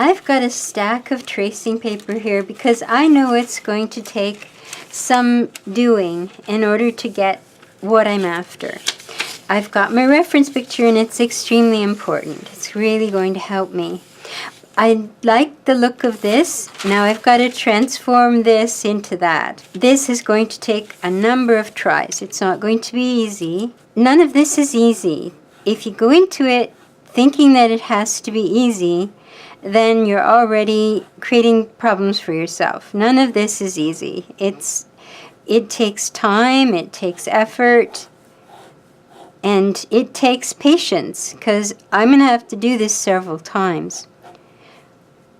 I've got a stack of tracing paper here because I know it's going to take some doing in order to get what I'm after. I've got my reference picture and it's extremely important. It's really going to help me. I like the look of this. Now I've got to transform this into that. This is going to take a number of tries. It's not going to be easy. None of this is easy. If you go into it thinking that it has to be easy, then you're already creating problems for yourself. None of this is easy. It takes time, it takes effort, and it takes patience, because I'm going to have to do this several times.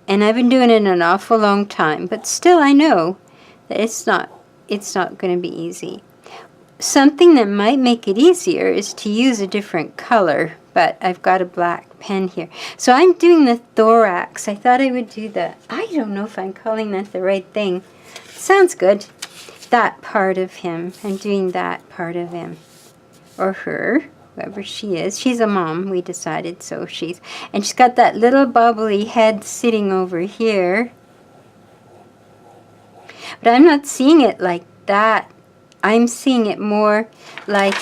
And I've been doing it an awful long time, but still I know that it's not going to be easy. Something that might make it easier is to use a different color, but I've got a black pen here. So I'm doing the thorax. I thought I would do the, I don't know if I'm calling that the right thing. Sounds good. That part of him. I'm doing that part of him. Or her, whoever she is. She's a mom, we decided, so she's got that little bobbly head sitting over here. But I'm not seeing it like that. I'm seeing it more like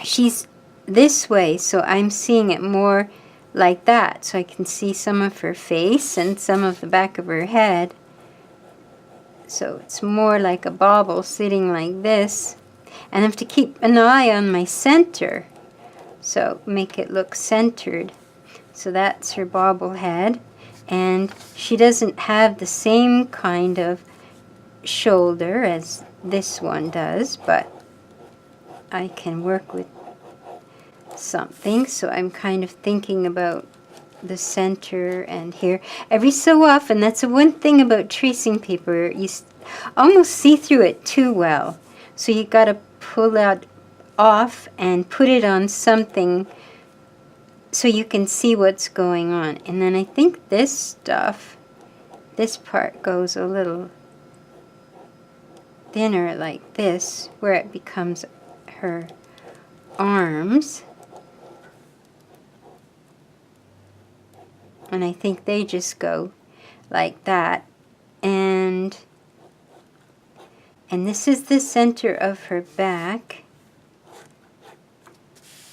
she's this way, so I'm seeing it more like that. So I can see some of her face and some of the back of her head. So it's more like a bauble sitting like this. And I have to keep an eye on my center. So make it look centered. So that's her bauble head. And she doesn't have the same kind of shoulder as this one does, but I can work with something. So I'm kind of thinking about the center and here. Every so often, that's the one thing about tracing paper, you almost see through it too well. So you got to pull that off and put it on something so you can see what's going on. And then I think this stuff, this part goes a little thinner like this, where it becomes her arms. And I think they just go like that. And this is the center of her back.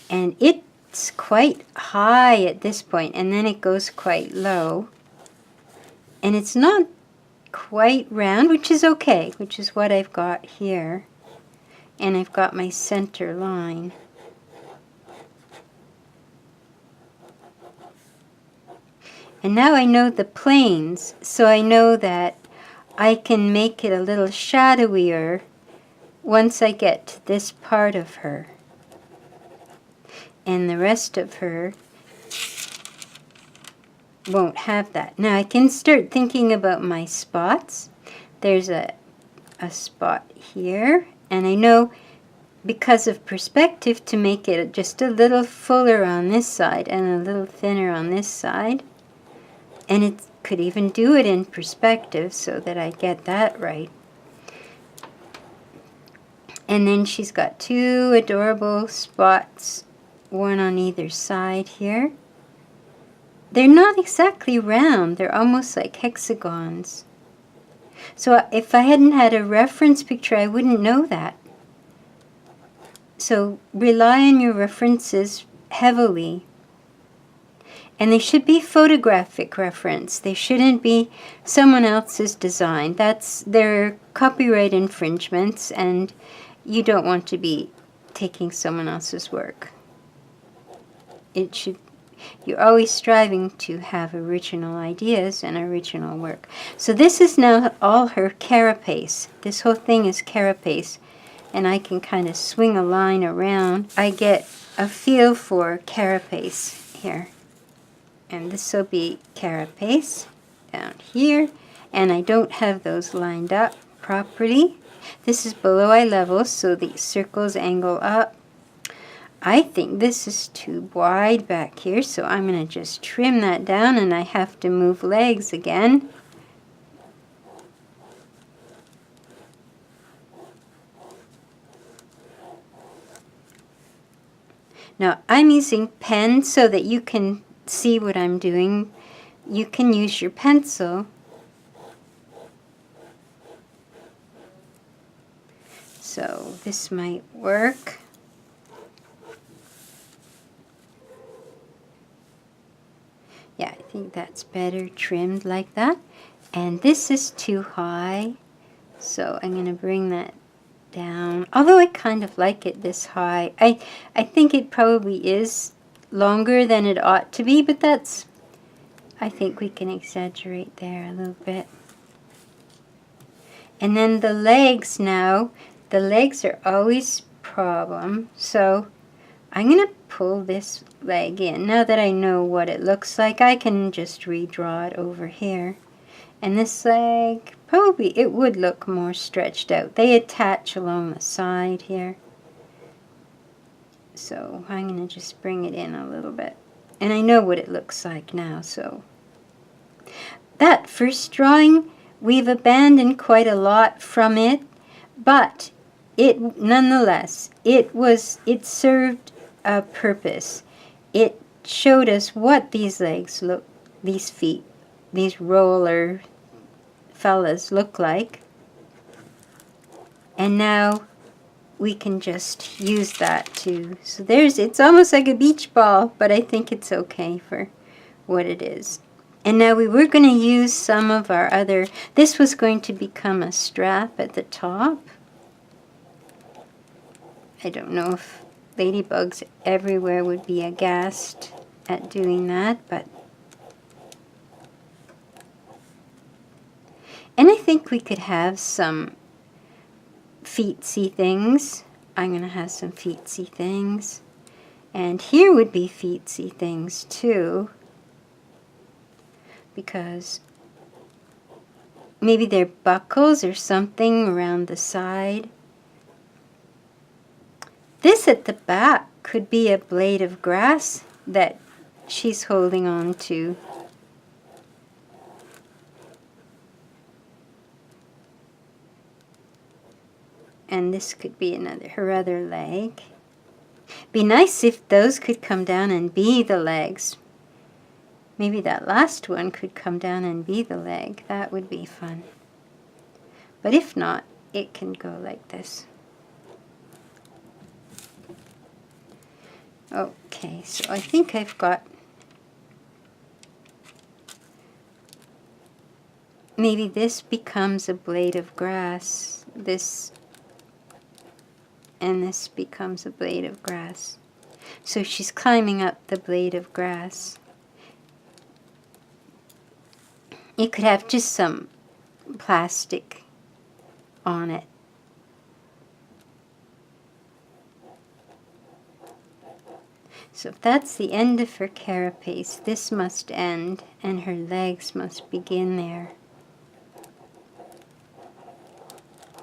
And it's quite high at this point, and then it goes quite low. And it's not quite round, which is okay, which is what I've got here. And I've got my center line. And now I know the planes, so I know that I can make it a little shadowier once I get to this part of her. And the rest of her won't have that. Now I can start thinking about my spots. There's a spot here, and I know because of perspective to make it just a little fuller on this side and a little thinner on this side. And it could even do it in perspective so that I get that right. And then she's got two adorable spots, one on either side here. They're not exactly round, they're almost like hexagons. So if I hadn't had a reference picture, I wouldn't know that. So rely on your references heavily. And they should be photographic reference. They shouldn't be someone else's design. They're copyright infringements, and you don't want to be taking someone else's work. You're always striving to have original ideas and original work. So this is now all her carapace. This whole thing is carapace. And I can kind of swing a line around. I get a feel for carapace here. And this will be carapace down here. And I don't have those lined up properly. This is below eye level, so the circles angle up. I think this is too wide back here, so I'm going to just trim that down, and I have to move legs again. Now I'm using pen so that you can see what I'm doing. you can use your pencil. So this might work. Yeah, I think that's better trimmed like that. And this is too high, so I'm going to bring that down. Although I kind of like it this high. I think it probably is longer than it ought to be, but that's, I think we can exaggerate there a little bit. And then the legs now, the legs are always a problem, so I'm going to pull this leg in. Now that I know what it looks like, I can just redraw it over here. And this leg, probably it would look more stretched out. They attach along the side here. So I'm going to just bring it in a little bit. And I know what it looks like now, so. That first drawing, we've abandoned quite a lot from it, but it nonetheless, it served a purpose. It showed us what these legs look, these feet, these roller fellas look like. And now we can just use that too. So it's almost like a beach ball, but I think it's okay for what it is. And now we were going to use some of our other, this was going to become a strap at the top. I don't know if ladybugs everywhere would be aghast at doing that, but. And I think we could have some feetsy things. I'm going to have some feetsy things. And here would be feetsy things too, because maybe they're buckles or something around the side. This at the back could be a blade of grass that she's holding on to. And this could be her other leg. Be nice if those could come down and be the legs. Maybe that last one could come down and be the leg. That would be fun. But if not, it can go like this. Okay, so I think I've got, maybe this becomes a blade of grass. This and this becomes a blade of grass. So she's climbing up the blade of grass. You could have just some plastic on it. So if that's the end of her carapace, this must end and her legs must begin there.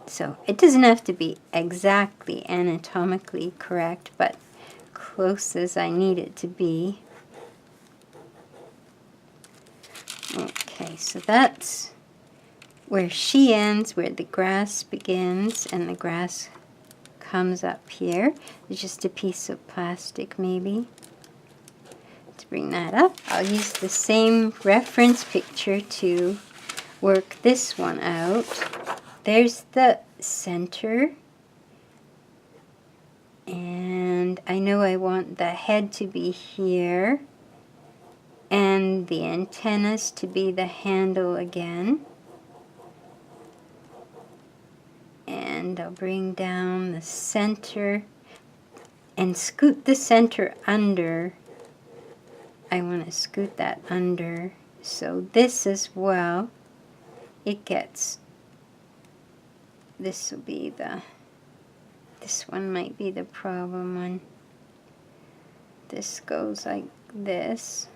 So it doesn't have to be exactly anatomically correct, but close as I need it to be. Okay, so that's where she ends, where the grass begins, and the grass comes up here. There's just a piece of plastic maybe to bring that up. I'll use the same reference picture to work this one out. There's the center, and I know I want the head to be here and the antennas to be the handle again. And I'll bring down the center and scoot the center under. I want to scoot that under. So this as well, it gets, this will be the, this one might be the problem one. This goes like this.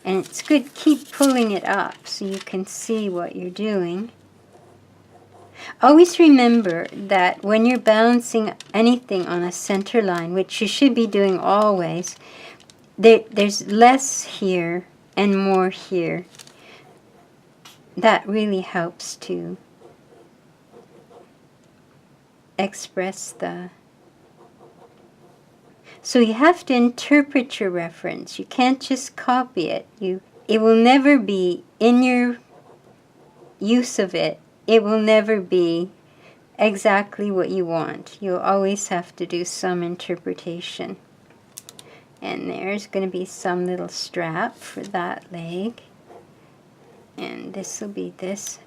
And it's good, keep pulling it up so you can see what you're doing. Always remember that when you're balancing anything on a center line, which you should be doing always, there's less here and more here. That really helps to express the... So you have to interpret your reference. You can't just copy it. It will never be, in your use of it, it will never be exactly what you want. You'll always have to do some interpretation. And there's going to be some little strap for that leg. And this will be this.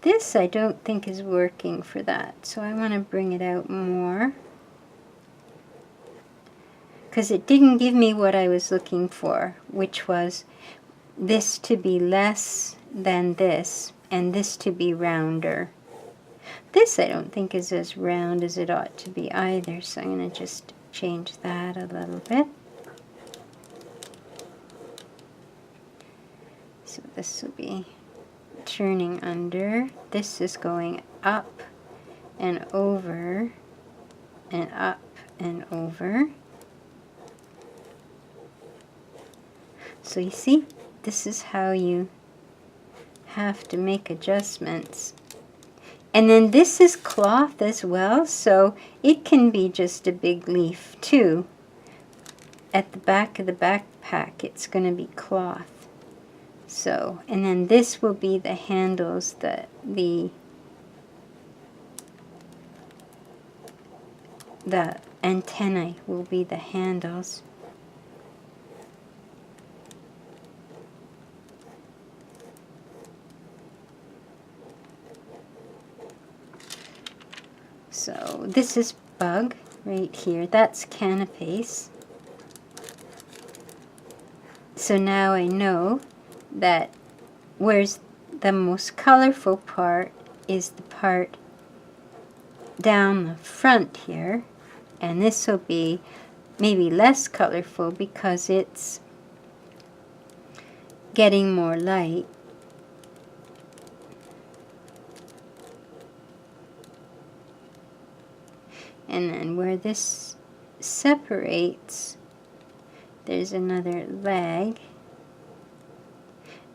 This I don't think is working for that, so I want to bring it out more, because it didn't give me what I was looking for, which was this to be less than this, and this to be rounder. This I don't think is as round as it ought to be either, so I'm going to just change that a little bit. So this will be turning under. This is going up and over and up and over. So you see, this is how you have to make adjustments. And then this is cloth as well, so it can be just a big leaf too. At the back of the backpack, it's going to be cloth. So, and then this will be the handles, the antennae will be the handles. So this is bug right here. That's carapace. So now I know that where's the most colorful part is the part down the front here, and this will be maybe less colorful because it's getting more light. And then where this separates, there's another leg.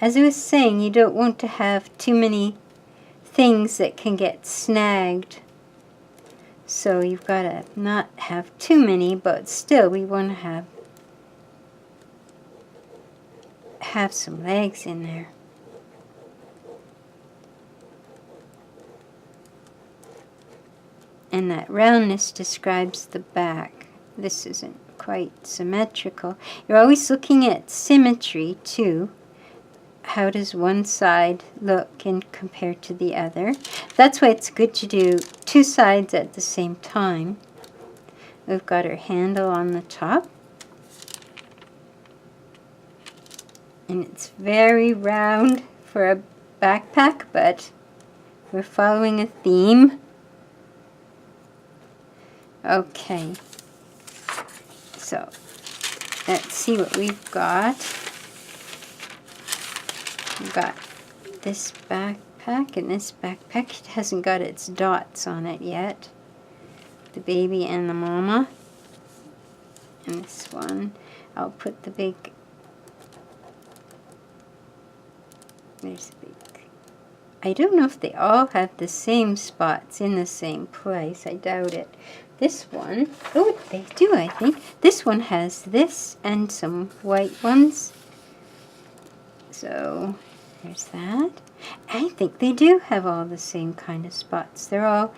As I was saying, you don't want to have too many things that can get snagged. So you've got to not have too many, but still we want to have some legs in there. And that roundness describes the back. This isn't quite symmetrical. You're always looking at symmetry too. How does one side look in compared to the other? That's why it's good to do two sides at the same time. We've got our handle on the top. And it's very round for a backpack, but we're following a theme. Okay, so let's see what we've got. We've got this backpack, and this backpack hasn't got its dots on it yet. The baby and the mama. And this one, I'll put the big, there's the big, I don't know if they all have the same spots in the same place. I doubt it. This one, oh, they do, I think. This one has this and some white ones. So, there's that. I think they do have all the same kind of spots. They're all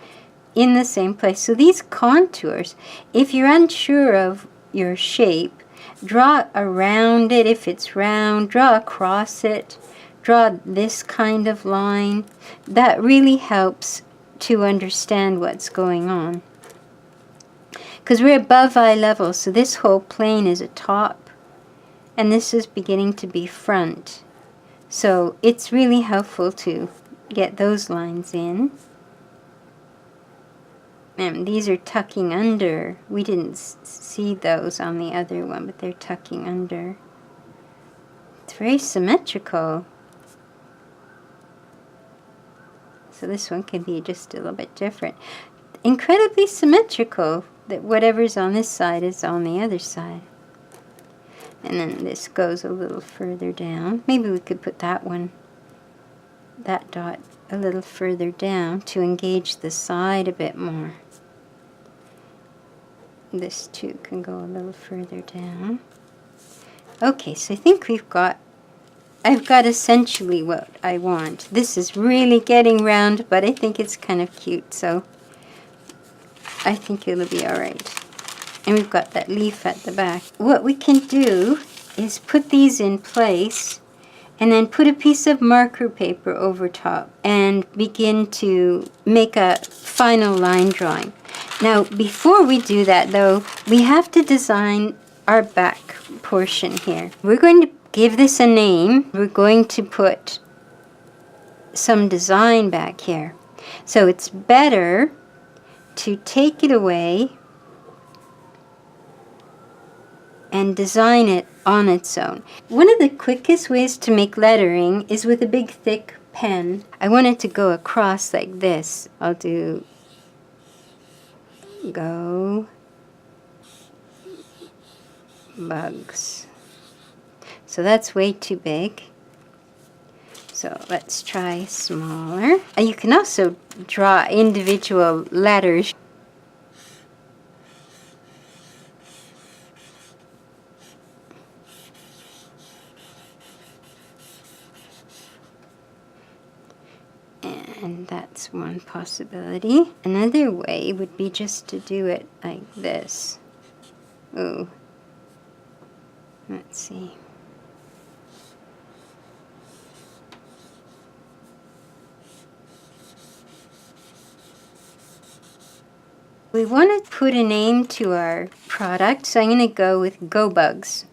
in the same place. So these contours, if you're unsure of your shape, draw around it if it's round, draw across it, draw this kind of line. That really helps to understand what's going on. Because we're above eye level, so this whole plane is a top, and this is beginning to be front. So it's really helpful to get those lines in. And these are tucking under. We didn't see those on the other one, but they're tucking under. It's very symmetrical. So this one can be just a little bit different. Incredibly symmetrical, that whatever's on this side is on the other side. And then this goes a little further down. Maybe we could put that one, that dot, a little further down to engage the side a bit more. This too can go a little further down. Okay, so I think I've got essentially what I want. This is really getting round, but I think it's kind of cute, so I think it'll be all right. And we've got that leaf at the back. What we can do is put these in place and then put a piece of marker paper over top and begin to make a final line drawing. Now, before we do that though, we have to design our back portion here. We're going to give this a name. We're going to put some design back here. So it's better to take it away and design it on its own. One of the quickest ways to make lettering is with a big thick pen. I want it to go across like this. I'll do go bugs. So that's way too big. So let's try smaller. And you can also draw individual letters. And that's one possibility. Another way would be just to do it like this. Ooh. Let's see. We want to put a name to our product, so I'm going to go with Go Bugs.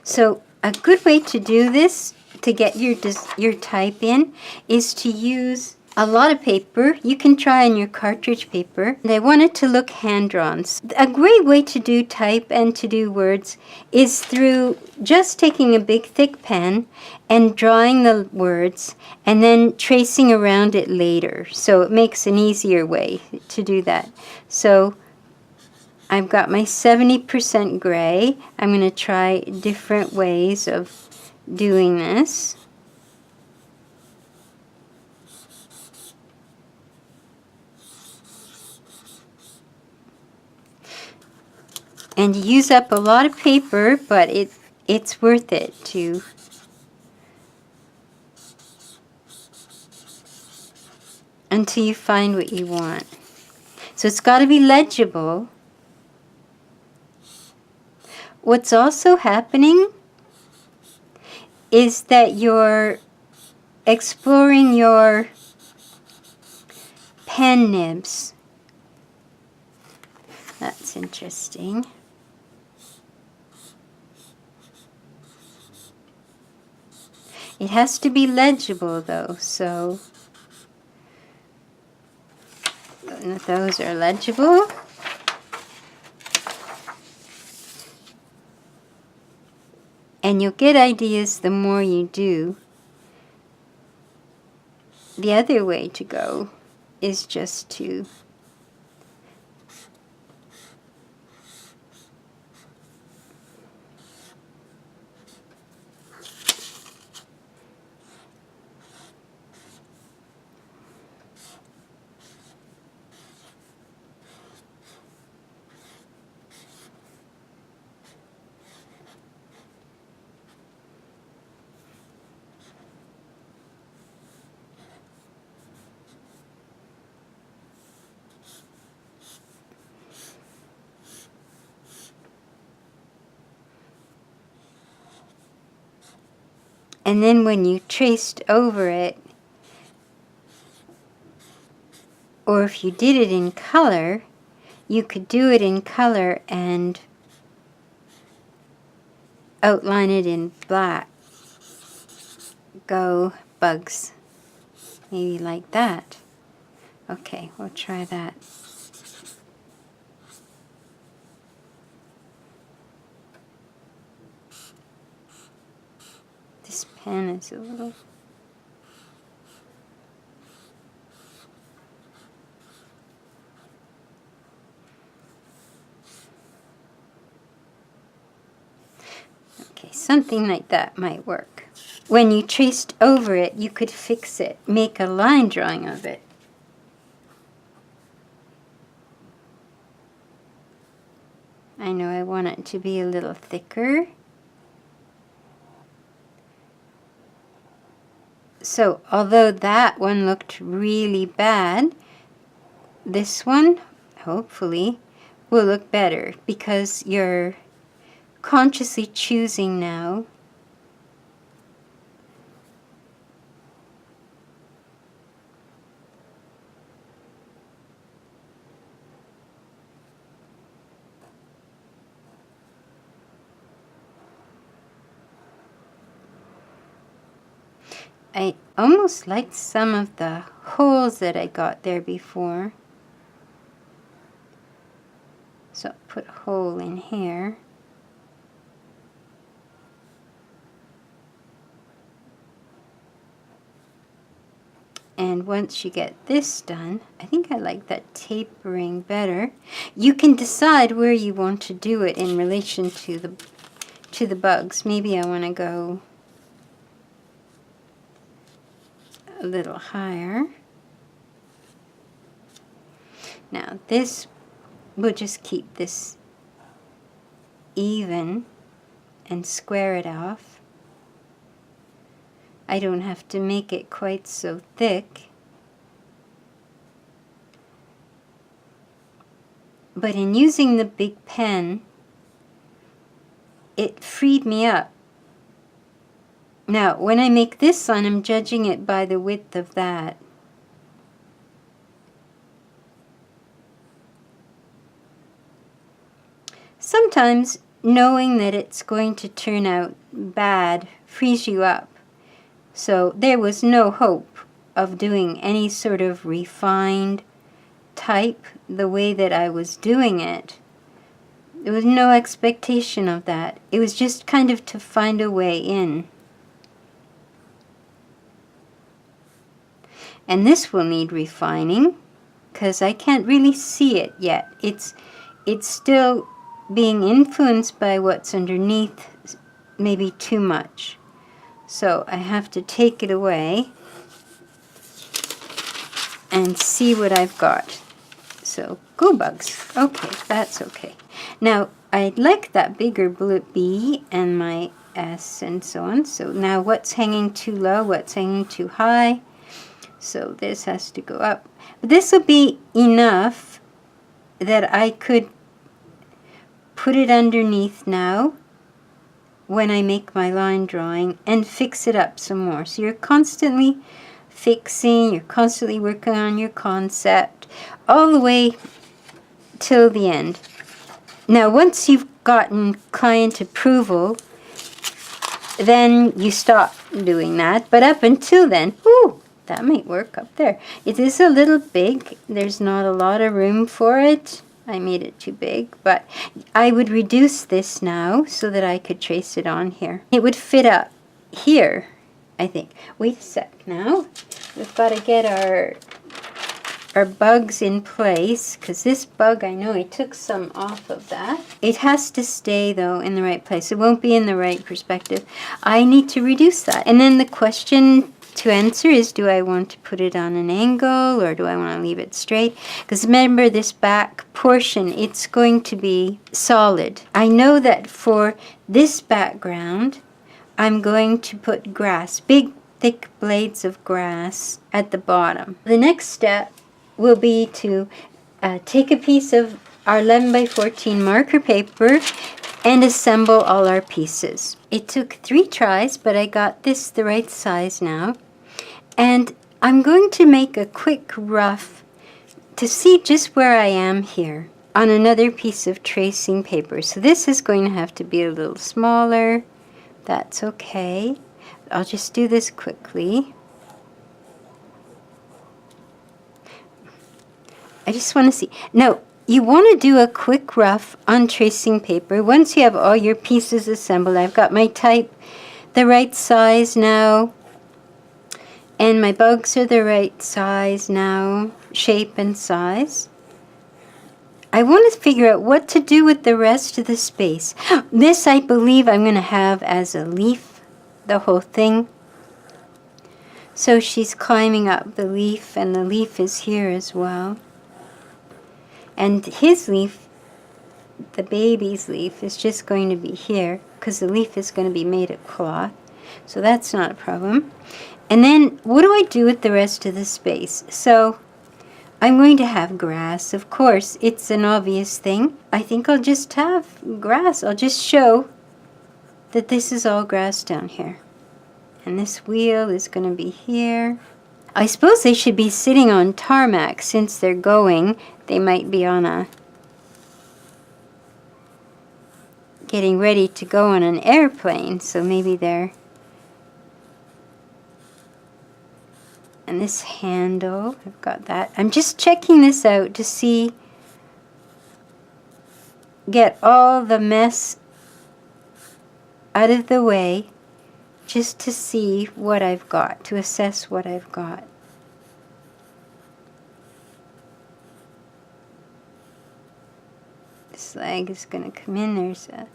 So a good way to do this, to get your type in, is to use a lot of paper. You can try on your cartridge paper. And I want it to look hand-drawn. A great way to do type and to do words is through just taking a big thick pen and drawing the words and then tracing around it later. So it makes an easier way to do that. So I've got my 70% gray. I'm going to try different ways of doing this. And you use up a lot of paper, but it's worth it to until you find what you want. So it's got to be legible. What's also happening is that you're exploring your pen nibs. That's interesting. It has to be legible though, so those are legible. And you'll get ideas the more you do. The other way to go is just to and then when you traced over it, or if you did it in color, you could do it in color and outline it in black. Go bugs. Maybe like that. Okay, we'll try that. This pen is a little... Okay, something like that might work. when you traced over it, you could fix it, make a line drawing of it. I know I want it to be a little thicker. So although that one looked really bad, this one hopefully will look better because you're consciously choosing now I almost liked some of the holes that I got there before. So put a hole in here. And once you get this done, I think I like that tapering better. You can decide where you want to do it in relation to the bugs. Maybe I want to go a little higher. Now this, we'll just keep this even and square it off. I don't have to make it quite so thick. But in using the big pen, it freed me up. Now, when I make this line, I'm judging it by the width of that. Sometimes knowing that it's going to turn out bad frees you up. So there was no hope of doing any sort of refined type the way that I was doing it. There was no expectation of that. It was just kind of to find a way in. And this will need refining because I can't really see it yet. It's still being influenced by what's underneath, maybe too much. So I have to take it away and see what I've got. So go bugs. Okay, that's okay. Now I like that bigger B and my S and so on. So now what's hanging too low, what's hanging too high? So this has to go up. But this will be enough that I could put it underneath now when I make my line drawing and fix it up some more. So you're constantly fixing, you're constantly working on your concept all the way till the end. Now once you've gotten client approval, then you stop doing that. But up until then, ooh, that might work up there. It is a little big. There's not a lot of room for it. I made it too big, but I would reduce this now so that I could trace it on here. It would fit up here, I think. Wait a sec now. We've got to get our bugs in place, because this bug, I know I took some off of that. It has to stay though in the right place. It won't be in the right perspective. I need to reduce that. And then the question to answer is, do I want to put it on an angle or do I want to leave it straight? Because remember, this back portion, it's going to be solid. I know that for this background, I'm going to put grass, big thick blades of grass at the bottom. The next step will be to take a piece of our 11 by 14 marker paper and assemble all our pieces. It took 3 tries, but I got this the right size now. And I'm going to make a quick rough to see just where I am here on another piece of tracing paper. So this is going to have to be a little smaller. That's okay. I'll just do this quickly. I just want to see. Now, you want to do a quick rough on tracing paper. Once you have all your pieces assembled, I've got my type the right size now. And my bugs are the right size now, shape and size. I want to figure out what to do with the rest of the space. This I believe I'm going to have as a leaf, the whole thing. So she's climbing up the leaf, and the leaf is here as well. And his leaf, the baby's leaf, is just going to be here because the leaf is going to be made of cloth. So that's not a problem. And then what do I do with the rest of the space? So I'm going to have grass. Of course, it's an obvious thing. I think I'll just have grass. I'll just show that this is all grass down here. And this wheel is going to be here. I suppose they should be sitting on tarmac since they're going. They might be on a... getting ready to go on an airplane, so maybe they're... And this handle, I've got that. I'm just checking this out to see, get all the mess out of the way, just to see what I've got, to assess what I've got. This leg is going to come in. There's a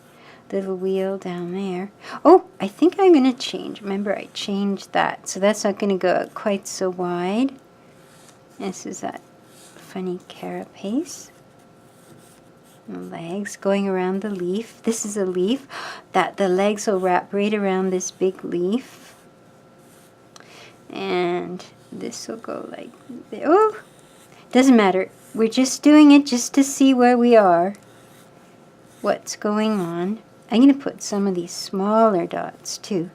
little wheel down there. Oh, I think I'm going to change. Remember, I changed that. So that's not going to go out quite so wide. This is that funny carapace. The legs going around the leaf. This is a leaf that the legs will wrap right around this big leaf. And this will go like this. Oh, doesn't matter. We're just doing it just to see where we are. What's going on. I'm going to put some of these smaller dots too.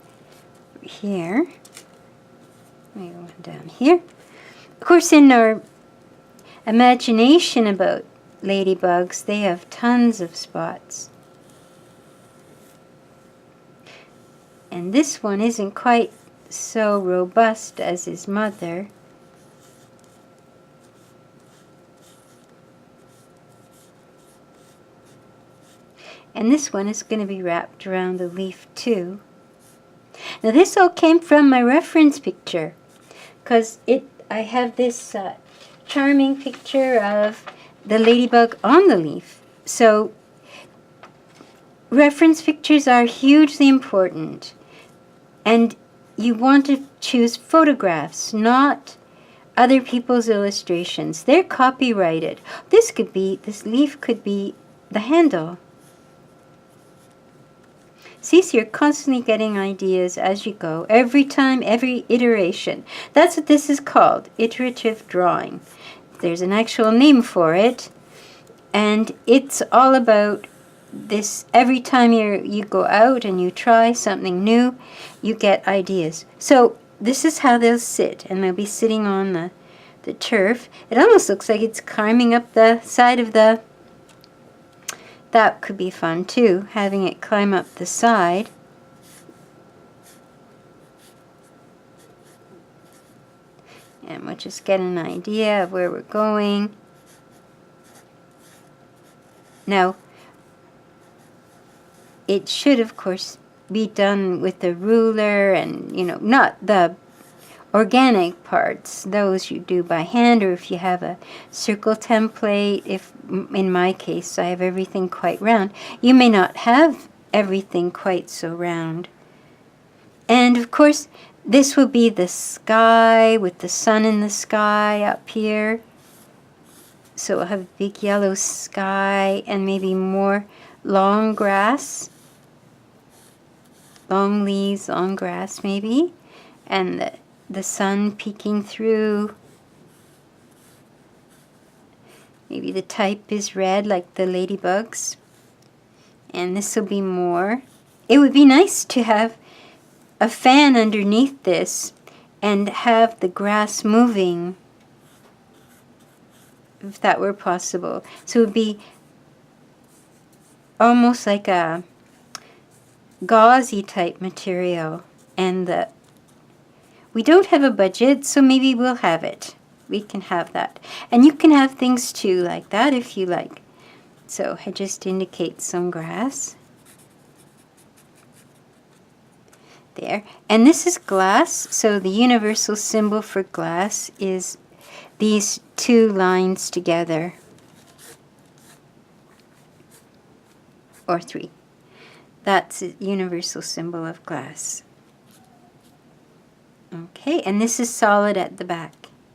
Here. Maybe one down here. Of course, in our imagination about ladybugs, they have tons of spots. And this one isn't quite so robust as his mother. And this one is going to be wrapped around the leaf too. Now this all came from my reference picture, because I have this charming picture of the ladybug on the leaf. So reference pictures are hugely important, and you want to choose photographs, not other people's illustrations. They're copyrighted. This leaf could be the handle. See, so you're constantly getting ideas as you go, every time, every iteration. That's what this is called, iterative drawing. There's an actual name for it, and it's all about this. Every time you go out and you try something new, you get ideas. So this is how they'll sit, and they'll be sitting on the turf. It almost looks like it's climbing up the side of the... That could be fun too, having it climb up the side. And we'll just get an idea of where we're going. Now, it should, of course, be done with a ruler and, not the organic parts. Those you do by hand, or if you have a circle template. If, in my case, I have everything quite round. You may not have everything quite so round. And, of course, this will be the sky with the sun in the sky up here. So we'll have a big yellow sky and maybe more long grass. Long leaves, long grass maybe. And the sun peeking through. Maybe the type is red like the ladybugs. And this will be more. It would be nice to have a fan underneath this and have the grass moving, if that were possible. So it would be almost like a gauzy type material. And we don't have a budget, so maybe we'll have it. We can have that. And you can have things too like that if you like. So I just indicate some grass. There. And this is glass, so the universal symbol for glass is these two lines together. Or three. That's a universal symbol of glass. Okay, and this is solid at the back.